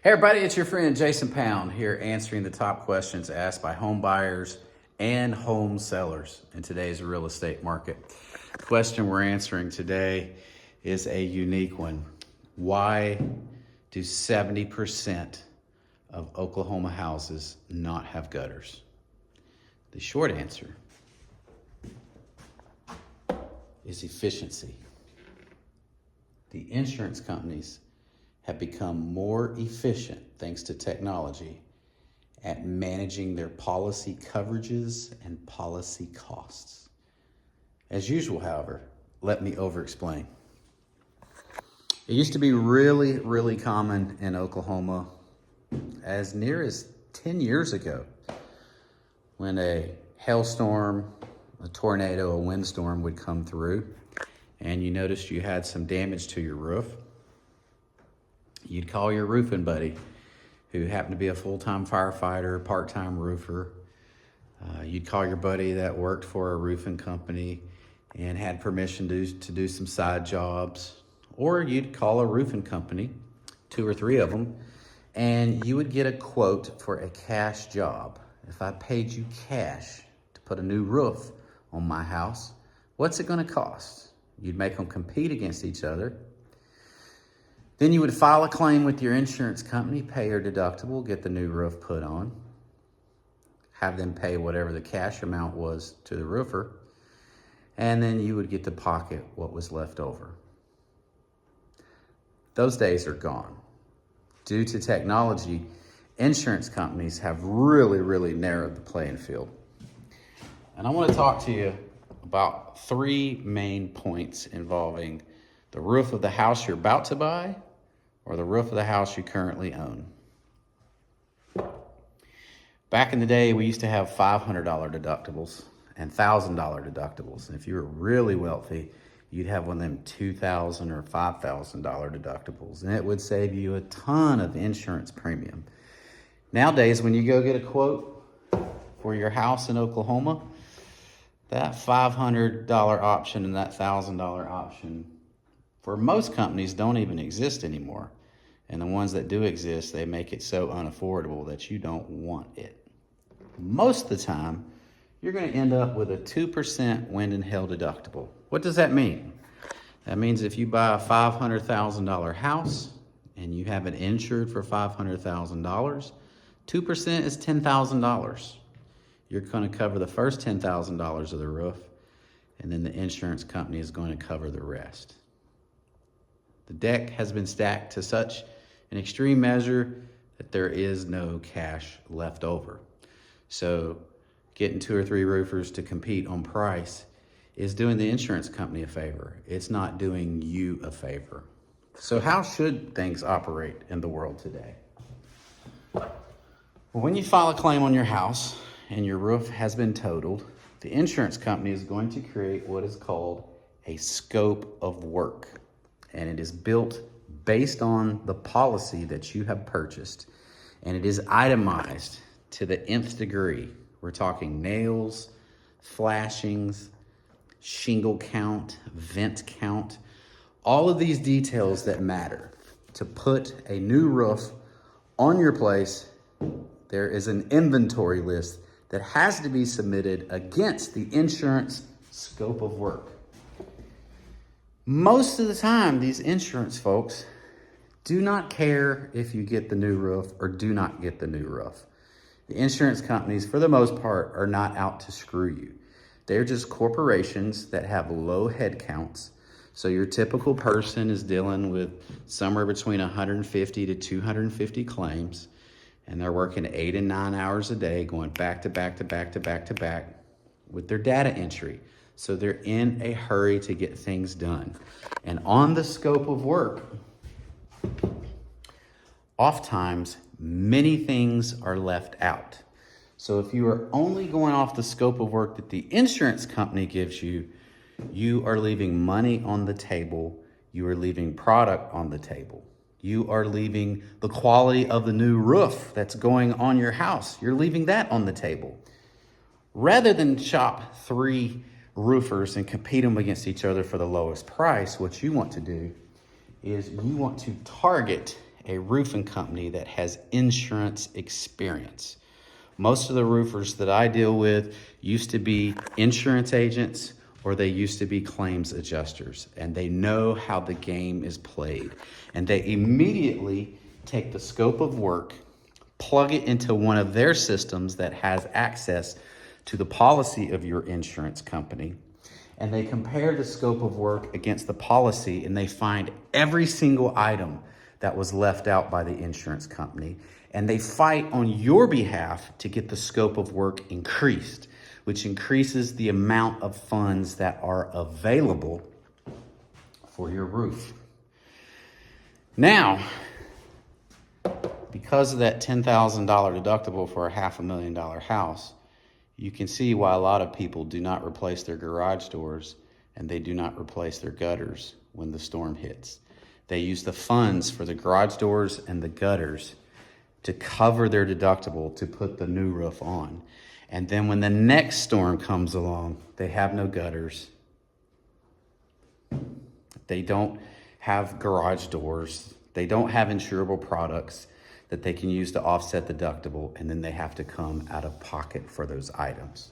Hey everybody, it's your friend Jason Pound here answering the top questions asked by home buyers and home sellers in today's real estate market. The question we're answering today is a unique one. Why do 70% of Oklahoma houses not have gutters? The short answer is efficiency. The insurance companies have become more efficient, thanks to technology, at managing their policy coverages and policy costs. As usual, however, let me over-explain. It used to be really common in Oklahoma as near as 10 years ago when a hailstorm, a tornado, a windstorm would come through and you noticed you had some damage to your roof. You'd call your roofing buddy, who happened to be a full-time firefighter, part-time roofer. You'd call your buddy that worked for a roofing company and had permission to do some side jobs. Or you'd call a roofing company, 2 or 3 of them, and you would get a quote for a cash job. If I paid you cash to put a new roof on my house, what's it gonna cost? You'd make them compete against each other. Then you would file a claim with your insurance company, pay your deductible, get the new roof put on, have them pay whatever the cash amount was to the roofer, and then you would get to pocket what was left over. Those days are gone. Due to technology, insurance companies have really narrowed the playing field. And I want to talk to you about 3 main points involving the roof of the house you're about to buy or the roof of the house you currently own. Back in the day, we used to have $500 deductibles and $1,000 deductibles. And if you were really wealthy, you'd have one of them $2,000 or $5,000 deductibles, and it would save you a ton of insurance premium. Nowadays, when you go get a quote for your house in Oklahoma, that $500 option and that $1,000 option for most companies don't even exist anymore. And the ones that do exist, they make it so unaffordable that you don't want it. Most of the time, you're going to end up with a 2% wind and hail deductible. What does that mean? That means if you buy a $500,000 house and you have it insured for $500,000, 2% is $10,000. You're going to cover the first $10,000 of the roof, and then the insurance company is going to cover the rest. The deck has been stacked to such an extreme measure that there is no cash left over. So getting 2 or 3 roofers to compete on price is doing the insurance company a favor. It's not doing you a favor. So how should things operate in the world today? Well, when you file a claim on your house and your roof has been totaled, the insurance company is going to create what is called a scope of work. And it is built based on the policy that you have purchased. And it is itemized to the nth degree. We're talking nails, flashings, shingle count, vent count, all of these details that matter. To put a new roof on your place, there is an inventory list that has to be submitted against the insurance scope of work. Most of the time, these insurance folks do not care if you get the new roof or do not get the new roof. The insurance companies, for the most part, are not out to screw you. They're just corporations that have low head counts. So your typical person is dealing with somewhere between 150 to 250 claims, and they're working 8 and 9 hours a day, going back to back with their data entry. So they're in a hurry to get things done. And on the scope of work, oftentimes many things are left out. So if you are only going off the scope of work that the insurance company gives you, you are leaving money on the table. You are leaving product on the table. You are leaving the quality of the new roof that's going on your house. You're leaving that on the table. Rather than shop 3 roofers and compete them against each other for the lowest price, what you want to do is you want to target a roofing company that has insurance experience. Most of the roofers that I deal with used to be insurance agents or they used to be claims adjusters, and they know how the game is played. And they immediately take the scope of work, plug it into one of their systems that has access to the policy of your insurance company, and they compare the scope of work against the policy, and they find every single item that was left out by the insurance company, and they fight on your behalf to get the scope of work increased, which increases the amount of funds that are available for your roof. Now, because of that $10,000 deductible for a $500,000 house, you can see why a lot of people do not replace their garage doors and they do not replace their gutters when the storm hits. They use the funds for the garage doors and the gutters to cover their deductible to put the new roof on. And then when the next storm comes along, they have no gutters. They don't have garage doors. They don't have insurable products that they can use to offset the deductible, and then they have to come out of pocket for those items.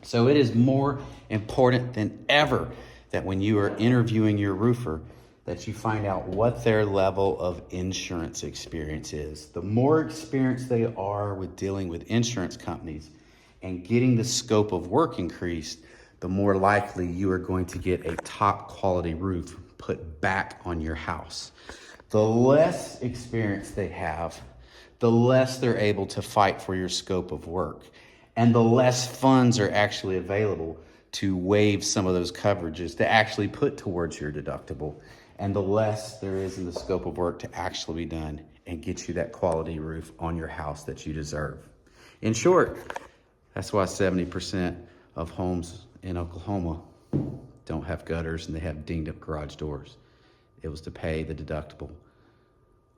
So it is more important than ever that when you are interviewing your roofer, that you find out what their level of insurance experience is. The more experienced they are with dealing with insurance companies and getting the scope of work increased, the more likely you are going to get a top quality roof put back on your house. The less experience they have, the less they're able to fight for your scope of work, and the less funds are actually available to waive some of those coverages to actually put towards your deductible, and the less there is in the scope of work to actually be done and get you that quality roof on your house that you deserve. In short, that's why 70% of homes in Oklahoma don't have gutters and they have dinged up garage doors. It was to pay the deductible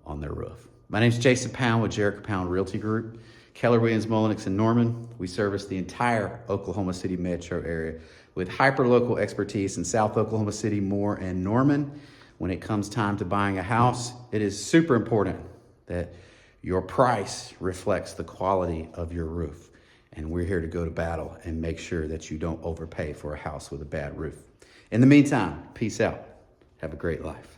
on their roof. My name's Jason Pound with Jericho Pound Realty Group. Keller Williams, Mullenix, and Norman. We service the entire Oklahoma City metro area with hyper-local expertise in South Oklahoma City, Moore, and Norman. When it comes time to buying a house, it is super important that your price reflects the quality of your roof. And we're here to go to battle and make sure that you don't overpay for a house with a bad roof. In the meantime, peace out. Have a great life.